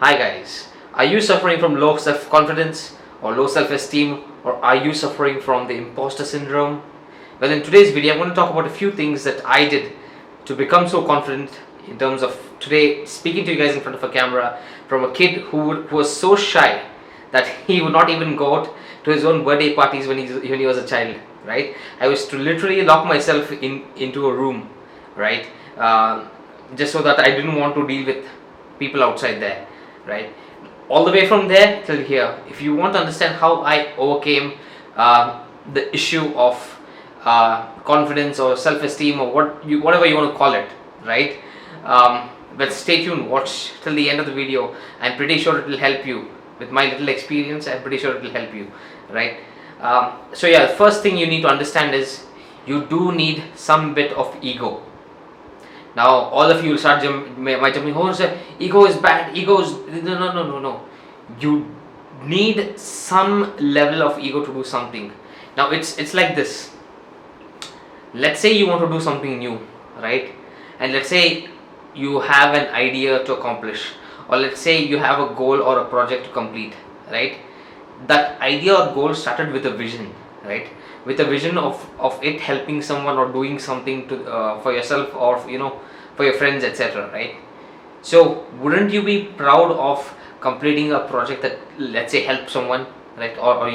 Hi guys, are you suffering from low self-confidence or low self-esteem, or are you suffering from the imposter syndrome? Well, in today's video I'm going to talk about a few things that I did to become so confident in terms of today speaking to you guys in front of a camera, from a kid who was so shy that he would not even go out to his own birthday parties when he was a child, right? I was to literally lock myself into a room, right? Just so that I didn't want to deal with people outside there, right? All the way from there till here, if you want to understand how I overcame the issue of confidence or self-esteem or whatever you want to call it, right? But stay tuned, watch till the end of the video. I'm pretty sure it will help you. With my little experience, I'm pretty sure it will help you, right? So yeah, the first thing you need to understand is you do need some bit of ego. Now all of you will start might jumping, oh sir, ego is bad, ego is no. You need some level of ego to do something. Now it's like this. Let's say you want to do something new, right? And let's say you have an idea to accomplish, or let's say you have a goal or a project to complete, right? That idea or goal started with a vision, right? With a vision of it helping someone or doing something to for yourself, or for your friends, etc., right? So wouldn't you be proud of completing a project that, let's say, helped someone, right? Or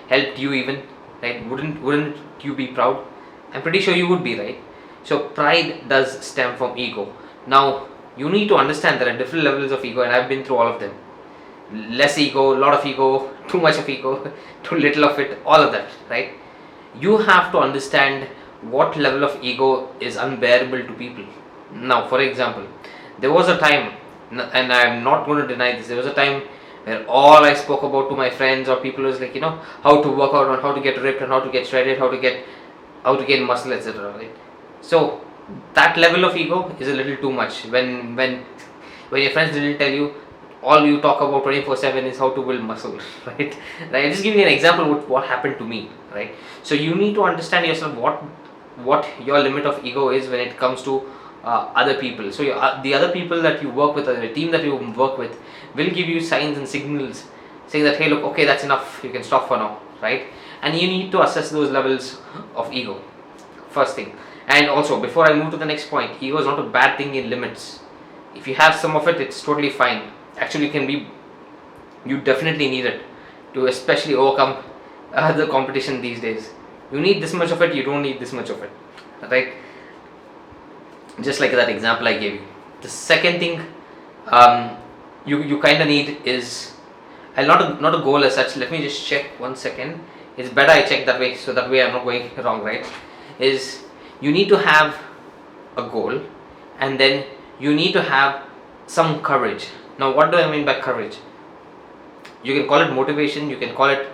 helped you even, right? Wouldn't you be proud? I'm pretty sure you would be, right? So pride does stem from ego. Now you need to understand there are different levels of ego, and I've been through all of them. Less ego, lot of ego, too much of ego, too little of it, all of that, right? You have to understand what level of ego is unbearable to people. Now, for example, there was a time, and I'm not going to deny this, there was a time where all I spoke about to my friends or people was like, how to work out, on how to get ripped, and how to get shredded, how to gain muscle, etc., right? So that level of ego is a little too much. When your friends didn't tell you, all you talk about 24/7 is how to build muscle, right? Right. Just give you an example of what happened to me, right? So you need to understand yourself what your limit of ego is when it comes to other people. So the other people that you work with, or the team that you work with, will give you signs and signals saying that, hey, look, okay, that's enough, you can stop for now, right? And you need to assess those levels of ego, first thing. And also, before I move to the next point, ego is not a bad thing in limits. If you have some of it, it's totally fine. Actually, you definitely need it to especially overcome the competition these days. You need this much of it, you don't need this much of it, right? Just like that example I gave you. The second thing you kind of need is not a goal as such. Let me just check 1 second. It's better I check that way, so that way I'm not going wrong, right? Is you need to have a goal, and then you need to have some courage. Now what do I mean by courage? You can call it motivation, you can call it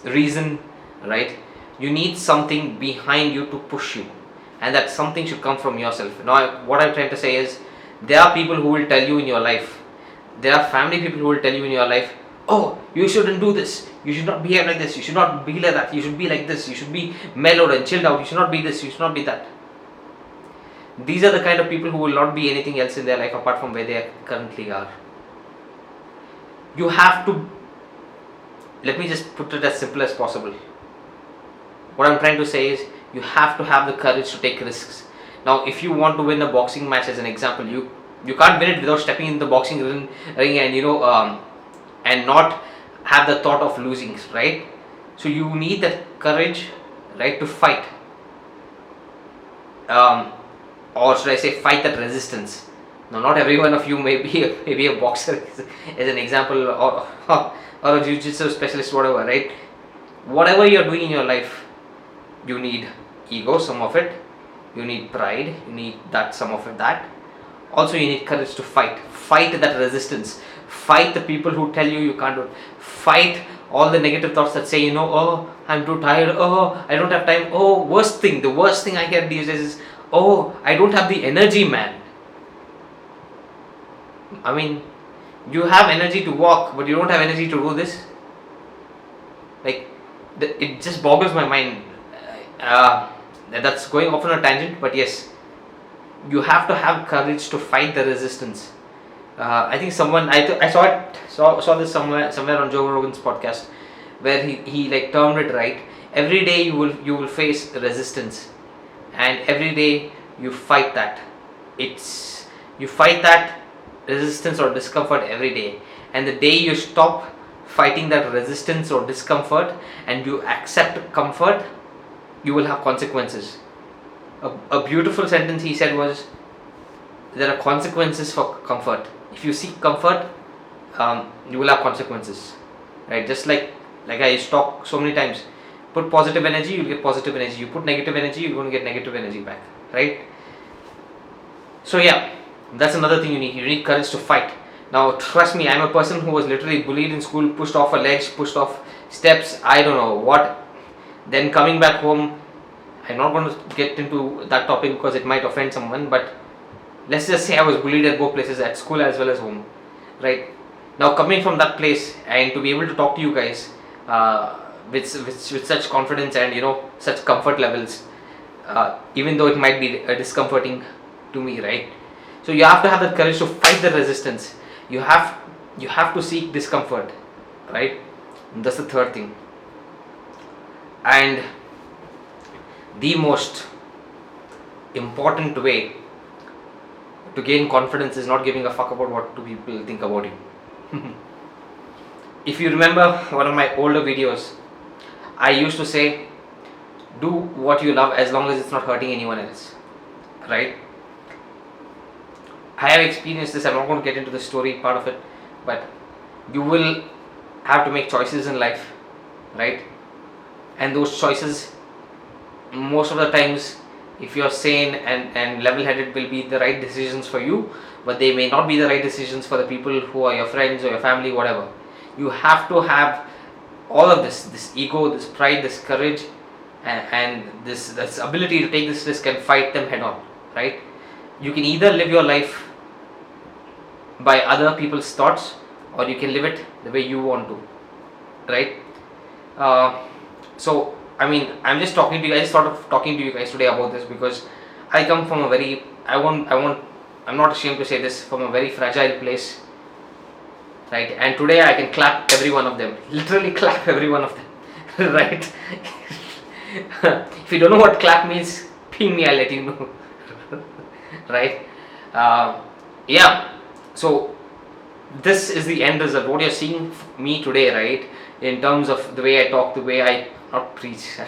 reason, right? You need something behind you to push you, and that something should come from yourself. Now what I'm trying to say is, there are people who will tell you in your life, there are family people who will tell you in your life, oh, you shouldn't do this, you should not behave like this, you should not be like that, you should be like this, you should be mellowed and chilled out, you should not be this, you should not be that. These are the kind of people who will not be anything else in their life apart from where they currently are. You have to, let me just put it as simple as possible. What I'm trying to say is, you have to have the courage to take risks. Now if you want to win a boxing match, as an example, you can't win it without stepping in the boxing ring and and not have the thought of losing, right? So you need that courage, right, to fight, or should I say fight that resistance. Now not every one of you may be a boxer as an example, or a jiu-jitsu specialist, whatever, right? Whatever you're doing in your life, you need ego, some of it, you need pride, you need that, some of it, that also you need courage to fight that resistance, fight the people who tell you can't do it, fight all the negative thoughts that say, oh, I'm too tired, oh, I don't have time, oh, the worst thing I hear these days is, oh, I don't have the energy, man. I mean, you have energy to walk, but you don't have energy to do this. Like, it just boggles my mind. That's going off on a tangent, but yes, you have to have courage to fight the resistance. I think someone I saw saw this somewhere on Joe Rogan's podcast, where he like termed it right. Every day you will face resistance, and every day you fight that. It's you fight that resistance or discomfort every day, and the day you stop fighting that resistance or discomfort and you accept comfort, you will have consequences. A beautiful sentence he said was, there are consequences for comfort. If you seek comfort, you will have consequences, right? Just like I talk so many times, put positive energy, you'll get positive energy. You put negative energy, you're going to get negative energy back, right? So yeah, that's another thing you need courage to fight. Now trust me, I'm a person who was literally bullied in school, pushed off a ledge, pushed off steps, I don't know what. Then coming back home, I'm not going to get into that topic because it might offend someone, but let's just say I was bullied at both places, at school as well as home, right? Now coming from that place and to be able to talk to you guys with such confidence and such comfort levels, even though it might be discomforting to me, right? So you have to have that courage to fight the resistance. You have to seek discomfort, right? And that's the third thing. And the most important way to gain confidence is not giving a fuck about what two people think about you. If you remember one of my older videos, I used to say, do what you love as long as it's not hurting anyone else, right? I have experienced this. I'm not going to get into the story part of it, but you will have to make choices in life, right? And those choices, most of the times, if you're sane and level-headed, will be the right decisions for you, but they may not be the right decisions for the people who are your friends or your family, whatever. You have to have all of this ego, this pride, this courage, and this ability to take this risk and fight them head on, right? You can either live your life by other people's thoughts, or you can live it the way you want to, right? So I mean, I'm just talking to you. I just thought of talking to you guys today about this because I come from a very I'm not ashamed to say this, from a very fragile place, right? And today I can clap every one of them, literally clap every one of them, right? If you don't know what clap means, ping me, I'll let you know, right? Yeah. So this is the end result. What you're seeing me today, right? In terms of the way I talk, the way I not preach.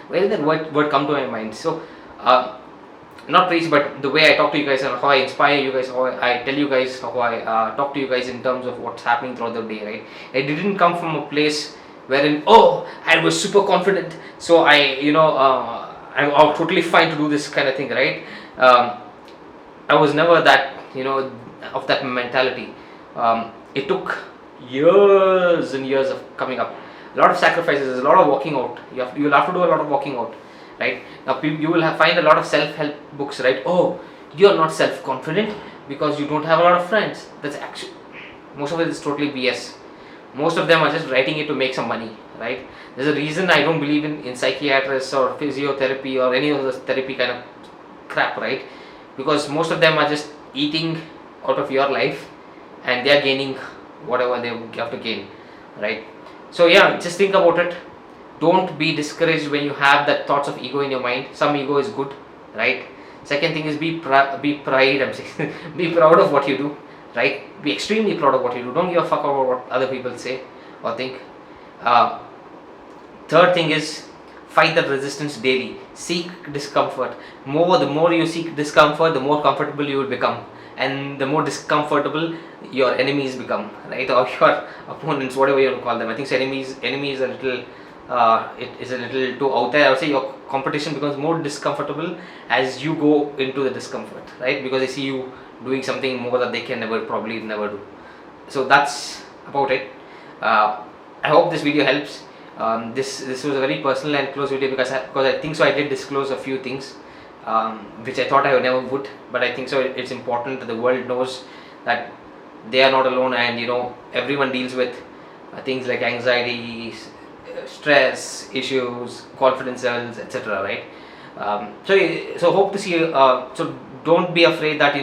Where did that word come to my mind? So, not preach, but the way I talk to you guys and how I inspire you guys, how I tell you guys, how I talk to you guys in terms of what's happening throughout the day, right? It didn't come from a place wherein, oh, I was super confident, so I'm totally fine to do this kind of thing, right? I was never that, of that mentality. It took years and years of coming up, a lot of sacrifices, a lot of walking out. You'll have to do a lot of walking out, right? Now you will find a lot of self-help books, right? Oh, you're not self-confident because you don't have a lot of friends. That's actually, most of it is totally BS. Most of them are just writing it to make some money, right? There's a reason I don't believe in psychiatrists or physiotherapy or any of those therapy kind of crap, right? Because most of them are just eating out of your life and they are gaining whatever they have to gain, right? So yeah, just think about it. Don't be discouraged when you have that thoughts of ego in your mind. Some ego is good, right? Second thing is be pride. I'm saying be proud of what you do, right? Be extremely proud of what you do. Don't give a fuck about what other people say or think. Third thing is fight that resistance daily. Seek discomfort. The more you seek discomfort, the more comfortable you will become, and the more discomfortable your enemies become, right? Or your opponents, whatever you want to call them. I think so enemy is a little it is a little too out there. I would say your competition becomes more discomfortable as you go into the discomfort, right? Because they see you doing something more that they can probably never do. So that's about it. I hope this video helps. This was a very personal and close video because I think so I did disclose a few things which I thought I never would, but I think so it's important that the world knows that they are not alone, and everyone deals with things like anxiety, stress issues, confidence levels, etc., right? So hope to see you. So don't be afraid that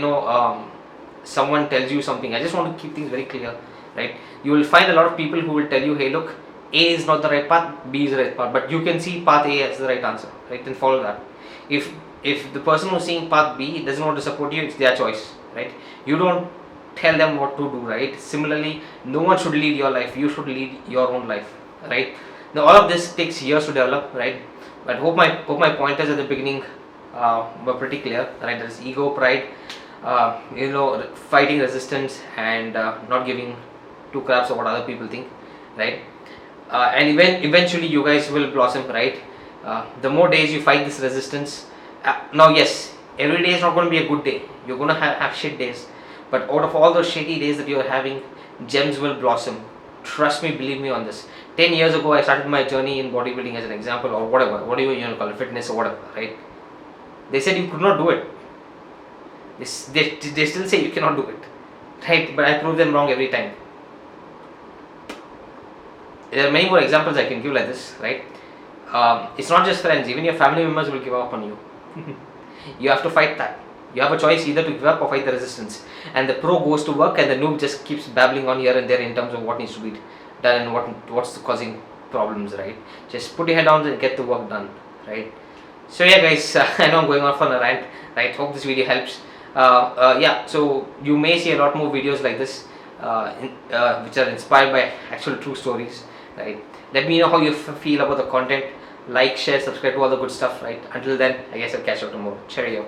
someone tells you something, I just want to keep things very clear, right? You will find a lot of people who will tell you, hey, look, A is not the right path, B is the right path, but you can see path A as the right answer, right? Then follow that. If the person who's seeing path B doesn't want to support you, it's their choice, right? You don't tell them what to do, right? Similarly, no one should lead your life, you should lead your own life, right? Now all of this takes years to develop, right? But hope my pointers at the beginning were pretty clear, right? There is ego, pride, fighting resistance, and not giving two craps of what other people think, right? And eventually you guys will blossom, right? The more days you fight this resistance, now yes, every day is not going to be a good day. You're going to have shit days, but out of all those shitty days that you're having, gems will blossom. Trust me, believe me on this. 10 years ago, I started my journey in bodybuilding as an example, or whatever you call it, fitness or whatever, right? They said you could not do it. They still say you cannot do it, right? But I prove them wrong every time. There are many more examples I can give like this, right? It's not just friends, even your family members will give up on you. You have to fight that. You have a choice either to give up or fight the resistance. And the pro goes to work and the noob just keeps babbling on here and there in terms of what needs to be done and what's causing problems, right? Just put your head down and get the work done, right? So yeah guys, I know I'm going off on a rant, right? Hope this video helps. Yeah, so you may see a lot more videos like this which are inspired by actual true stories, right? Let me know how you feel about the content. Like, share, subscribe to all the good stuff, right? Until then, I guess I'll catch you tomorrow. Cheerio.